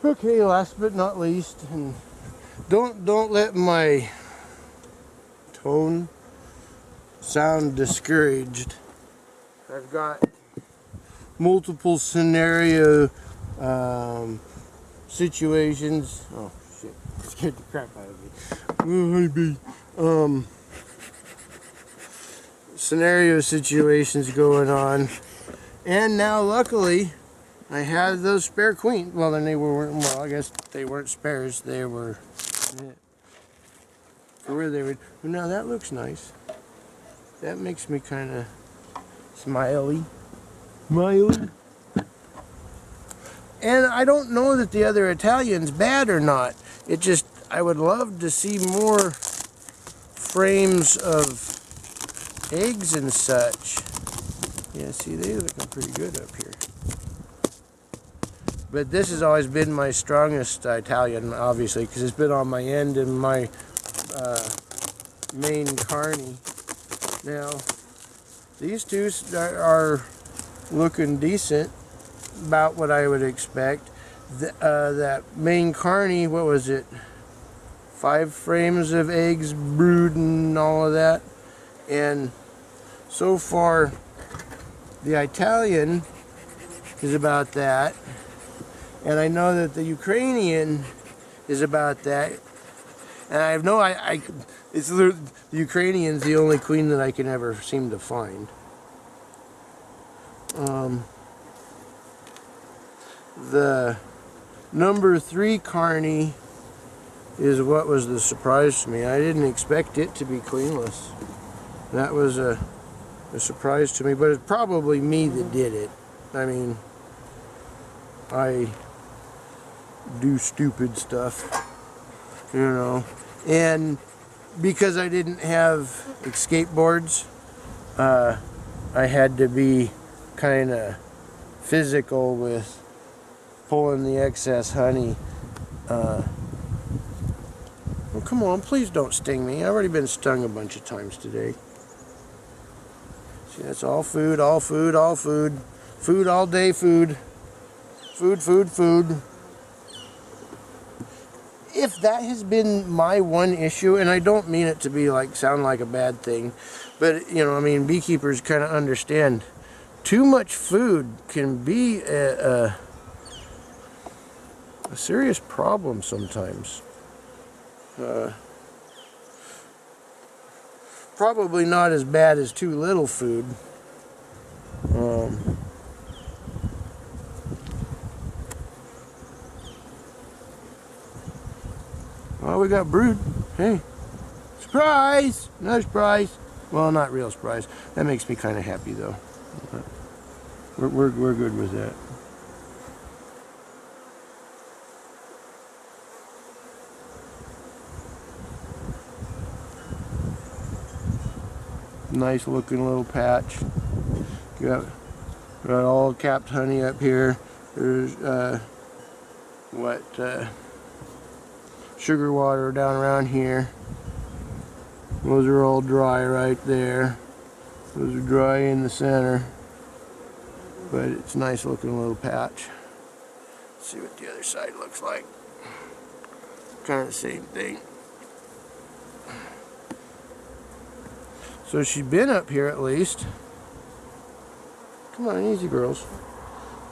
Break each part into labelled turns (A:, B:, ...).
A: Okay, last but not least, and don't let my tone sound discouraged. I've got multiple scenario situations. Oh shit! Scared the crap out of me. Oh, hey, bee. Scenario situations going on, and now luckily I had those spare queens. Well, then they weren't. Well, I guess they weren't spares. They were. Yeah, for where they were. Well, now that looks nice. That makes me kind of smiley. Smiley. And I don't know that the other Italian's bad or not. It just, I would love to see more frames of eggs and such. Yeah, see, they're looking pretty good up here. But this has always been my strongest Italian, obviously, because it's been on my end and my main carny. Now, these two are looking decent, about what I would expect. That main carny, what was it? 5 frames of eggs brood and all of that. And so far, the Italian is about that. And I know that the Ukrainian is about that. And I know it's the Ukrainian's the only queen that I can ever seem to find. The number 3 carny is what was the surprise to me. I didn't expect it to be queenless. That was a surprise to me, but it's probably me that did it. I mean, I do stupid stuff, you know. And because I didn't have escape boards, I had to be kind of physical with pulling the excess honey. Oh, come on, please don't sting me. I've already been stung a bunch of times today. See, that's all food, all food, all food. Food all day, food. Food, food, food. If that has been my one issue, and I don't mean it to be sound like a bad thing, but you know, I mean, beekeepers kind of understand too much food can be a serious problem sometimes. Probably not as bad as too little food. Well, we got brood. Hey, surprise! Another surprise. Well, not real surprise. That makes me kind of happy though. We're good with that. Nice looking little patch. Got all capped honey up here. There's sugar water down around here. Those are all dry right there. Those are dry in the center. But it's a nice looking little patch. Let's see what the other side looks like. Kind of the same thing. So she's been up here at least. Come on, easy girls.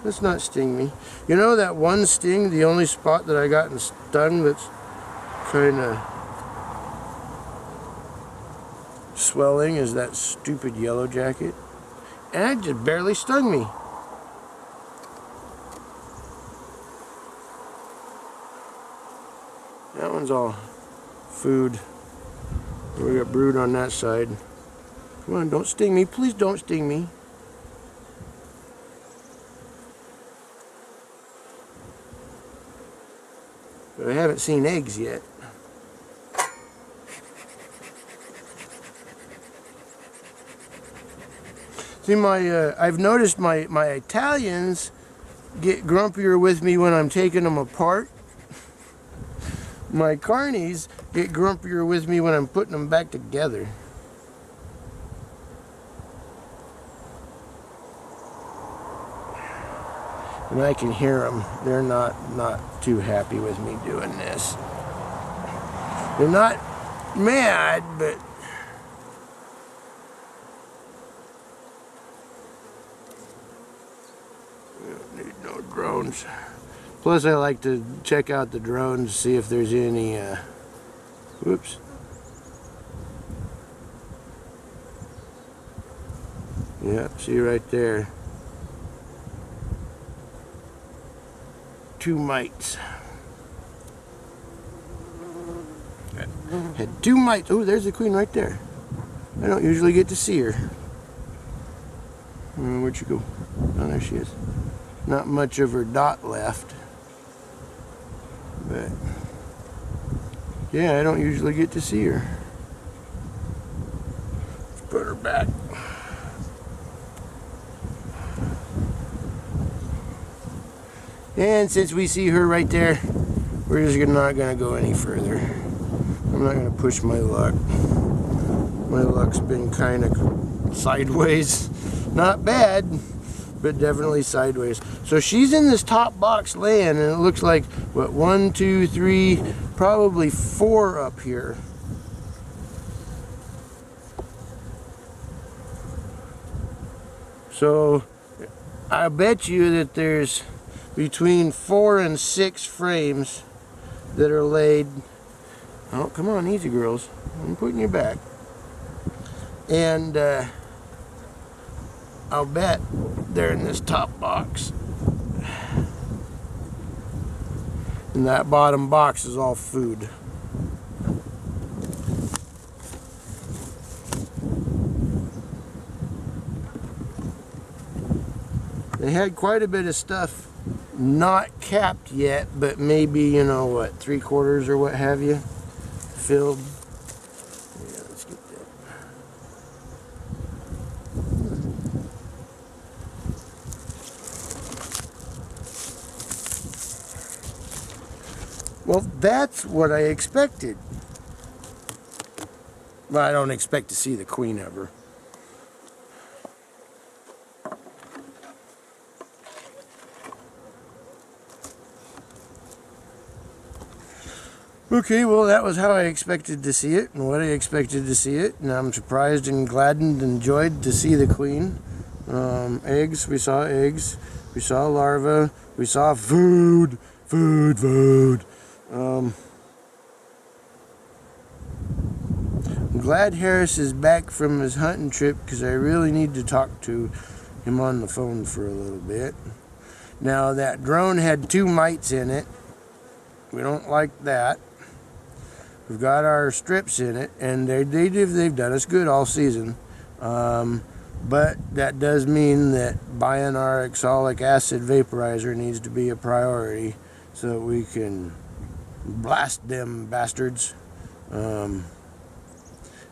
A: Let's not sting me. You know that one sting, the only spot that I got stung that's kind of swelling is that stupid yellow jacket. And it just barely stung me. That one's all food. We got brood on that side. Come on, don't sting me. Please don't sting me. But I haven't seen eggs yet. See, I've noticed my Italians get grumpier with me when I'm taking them apart. My carnies get grumpier with me when I'm putting them back together. And I can hear them. They're not too happy with me doing this. They're not mad, but we don't need no drones. Plus, I like to check out the drones, see if there's any, whoops. Yep, see right there. 2 mites. Had 2 mites. Oh, there's the queen right there. I don't usually get to see her. Where'd she go? Oh, there she is. Not much of her dot left. But, yeah, I don't usually get to see her. Let's put her back. And since we see her right there, we're just not going to go any further. I'm not going to push my luck. My luck's been kind of sideways. Not bad, but definitely sideways. So she's in this top box laying, and it looks like, what, 1, 2, 3, probably 4 up here. So I bet you that there's between 4 and 6 frames that are laid. Oh, come on, easy girls. I'm putting you back. And I'll bet they're in this top box. And that bottom box is all food. They had quite a bit of stuff not capped yet, but maybe, you know what, 3/4 or what have you, filled. Yeah, let's get that. Well, that's what I expected. Well, I don't expect to see the queen ever. Okay, well, that was how I expected to see it and what I expected to see it, and I'm surprised and gladdened and enjoyed to see the queen. Eggs, we saw eggs, we saw larvae, we saw food. I'm glad Harris is back from his hunting trip because I really need to talk to him on the phone for a little bit. Now, that drone had 2 mites in it. We don't like that. We've got our strips in it, and they've done us good all season. But that does mean that buying our oxalic acid vaporizer needs to be a priority so that we can blast them bastards. And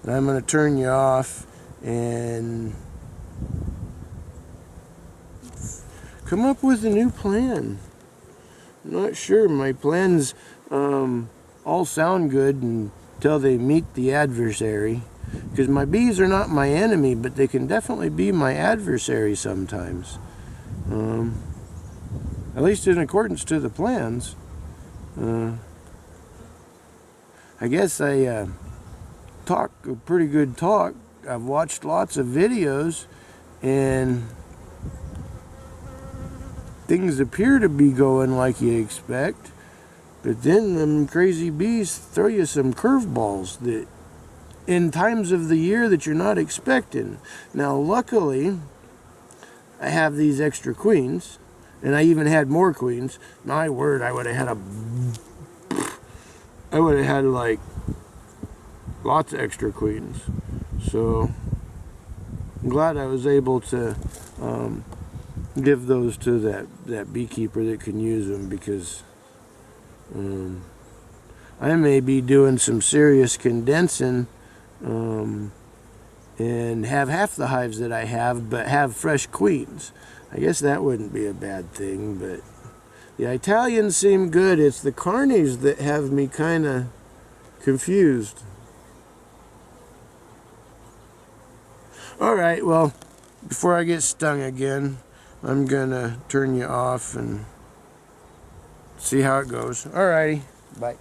A: I'm going to turn you off and come up with a new plan. I'm not sure. My plans all sound good until they meet the adversary. Because my bees are not my enemy, but they can definitely be my adversary sometimes. At least in accordance to the plans. I guess I talk a pretty good talk. I've watched lots of videos, and things appear to be going like you expect. But then them crazy bees throw you some curveballs that in times of the year that you're not expecting. Now, luckily, I have these extra queens, and I even had more queens. My word, I would have had like lots of extra queens. So I'm glad I was able to give those to that beekeeper that can use them, because I may be doing some serious condensing and have half the hives that I have, but have fresh queens. I guess that wouldn't be a bad thing, but the Italians seem good. It's the colonies that have me kind of confused. Alright, well, before I get stung again, I'm gonna turn you off and see how it goes. Alrighty, bye.